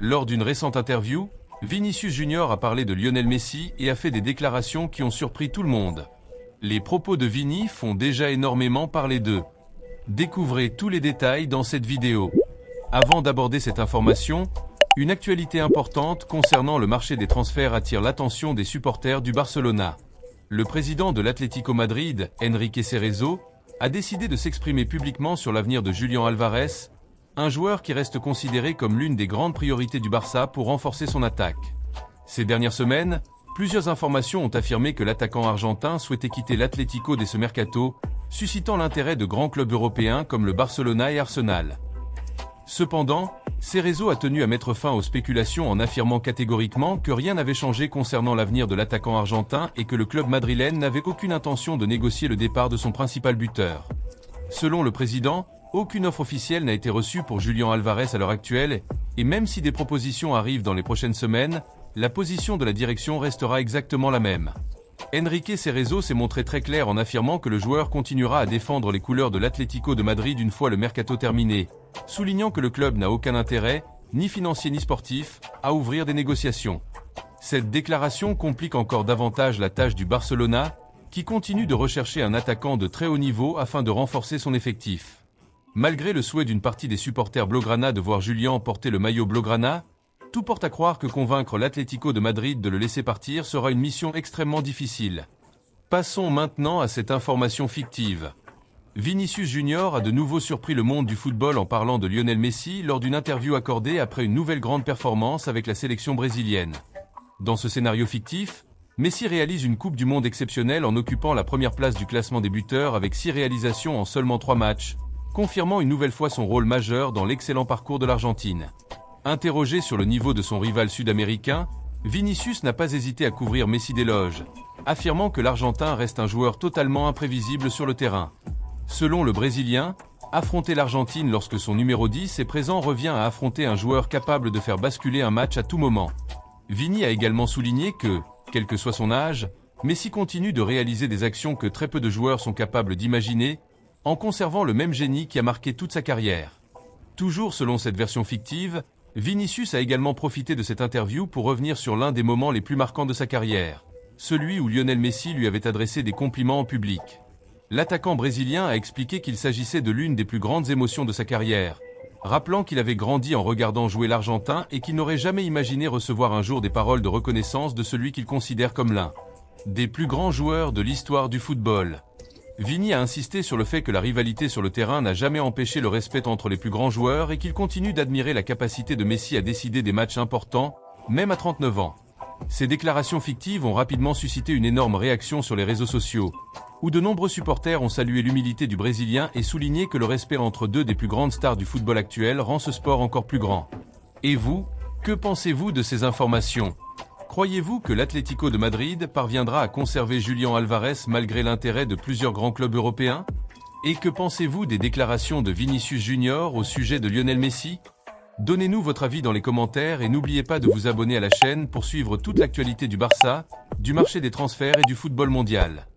Lors d'une récente interview, Vinicius Junior a parlé de Lionel Messi et a fait des déclarations qui ont surpris tout le monde. Les propos de Vini font déjà énormément parler d'eux. Découvrez tous les détails dans cette vidéo. Avant d'aborder cette information, une actualité importante concernant le marché des transferts attire l'attention des supporters du Barcelona. Le président de l'Atlético Madrid, Enrique Cerezo, a décidé de s'exprimer publiquement sur l'avenir de Julián Álvarez, un joueur qui reste considéré comme l'une des grandes priorités du Barça pour renforcer son attaque. Ces dernières semaines, plusieurs informations ont affirmé que l'attaquant argentin souhaitait quitter l'Atlético dès ce mercato, suscitant l'intérêt de grands clubs européens comme le Barcelona et Arsenal. Cependant, Cerezo a tenu à mettre fin aux spéculations en affirmant catégoriquement que rien n'avait changé concernant l'avenir de l'attaquant argentin et que le club madrilène n'avait aucune intention de négocier le départ de son principal buteur. Selon le président, aucune offre officielle n'a été reçue pour Julián Álvarez à l'heure actuelle, et même si des propositions arrivent dans les prochaines semaines, la position de la direction restera exactement la même. Enrique Cerezo s'est montré très clair en affirmant que le joueur continuera à défendre les couleurs de l'Atlético de Madrid une fois le mercato terminé, soulignant que le club n'a aucun intérêt, ni financier ni sportif, à ouvrir des négociations. Cette déclaration complique encore davantage la tâche du Barcelona, qui continue de rechercher un attaquant de très haut niveau afin de renforcer son effectif. Malgré le souhait d'une partie des supporters blaugrana de voir Julián porter le maillot blaugrana, tout porte à croire que convaincre l'Atlético de Madrid de le laisser partir sera une mission extrêmement difficile. Passons maintenant à cette information fictive. Vinicius Junior a de nouveau surpris le monde du football en parlant de Lionel Messi lors d'une interview accordée après une nouvelle grande performance avec la sélection brésilienne. Dans ce scénario fictif, Messi réalise une Coupe du Monde exceptionnelle en occupant la première place du classement des buteurs avec 6 réalisations en seulement 3 matchs, confirmant une nouvelle fois son rôle majeur dans l'excellent parcours de l'Argentine. Interrogé sur le niveau de son rival sud-américain, Vinicius n'a pas hésité à couvrir Messi d'éloges, affirmant que l'Argentin reste un joueur totalement imprévisible sur le terrain. Selon le Brésilien, affronter l'Argentine lorsque son numéro 10 est présent revient à affronter un joueur capable de faire basculer un match à tout moment. Vini a également souligné que, quel que soit son âge, Messi continue de réaliser des actions que très peu de joueurs sont capables d'imaginer, en conservant le même génie qui a marqué toute sa carrière. Toujours selon cette version fictive, Vinicius a également profité de cette interview pour revenir sur l'un des moments les plus marquants de sa carrière, celui où Lionel Messi lui avait adressé des compliments en public. L'attaquant brésilien a expliqué qu'il s'agissait de l'une des plus grandes émotions de sa carrière, rappelant qu'il avait grandi en regardant jouer l'Argentin et qu'il n'aurait jamais imaginé recevoir un jour des paroles de reconnaissance de celui qu'il considère comme l'un des plus grands joueurs de l'histoire du football. Vini a insisté sur le fait que la rivalité sur le terrain n'a jamais empêché le respect entre les plus grands joueurs et qu'il continue d'admirer la capacité de Messi à décider des matchs importants, même à 39 ans. Ces déclarations fictives ont rapidement suscité une énorme réaction sur les réseaux sociaux, où de nombreux supporters ont salué l'humilité du Brésilien et souligné que le respect entre deux des plus grandes stars du football actuel rend ce sport encore plus grand. Et vous, que pensez-vous de ces informations ? Croyez-vous que l'Atlético de Madrid parviendra à conserver Julián Álvarez malgré l'intérêt de plusieurs grands clubs européens? Et que pensez-vous des déclarations de Vinicius Junior au sujet de Lionel Messi? Donnez-nous votre avis dans les commentaires et n'oubliez pas de vous abonner à la chaîne pour suivre toute l'actualité du Barça, du marché des transferts et du football mondial.